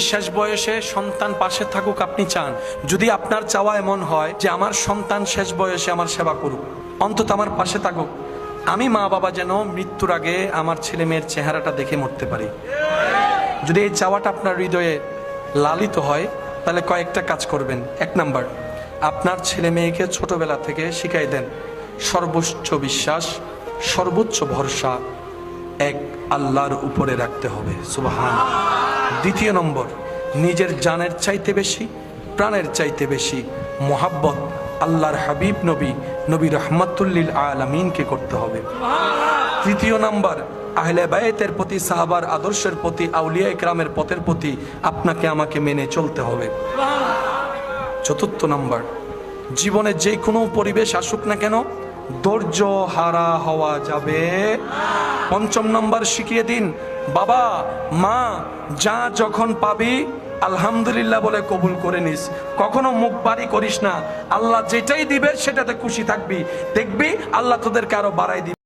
শেষ বয়সে সন্তান পাশে থাকুক আপনি চান, যদি আপনার চাওয়া এমন হয় যে আমার সন্তান শেষ বয়সে আমার সেবা করুক, অন্তত আমার পাশে থাকুক, আমি মা বাবা যেন মৃত্যুর আগে আমার ছেলে মেয়ের চেহারাটা দেখে মরতে পারি, যদি এই চাওয়াটা আপনার হৃদয়ে লালিত হয়, তাহলে কয়েকটা কাজ করবেন। 1 নাম্বার, আপনার ছেলে মেয়েকে ছোটবেলা থেকে শিখাই দেন সর্বোচ্চ বিশ্বাস, সর্বোচ্চ ভরসা এক আল্লাহর উপরে রাখতে হবে। সুবহানাল্লাহ। 2 নম্বর, নিজের জানের চাইতে বেশি, প্রাণের চাইতে বেশি মোহাব্বত আল্লাহর হাবিব নবী রহমাতুল্লিল আলামিনকে করতে হবে। 3 নম্বর, আহলে বায়তের প্রতি, সাহাবার আদর্শের প্রতি, আউলিয়া ইকরামের পথের প্রতি আপনাকে আমাকে মেনে চলতে হবে। 4 নম্বর, জীবনে যে কোনো পরিবেশ আসুক না কেন ধৈর্য হারা হওয়া যাবে। 5 নম্বর, শিখিয়ে দিন বাবা মা যা যখন পাবি আলহামদুলিল্লাহ বলে কবুল করে নিস, কখনো মুখ বাড়ি করিস না, আল্লাহ যেটাই দিবে সেটাতে খুশি থাকবি, দেখবি আল্লাহ তোদেরকে আরো বাড়াই দিবে।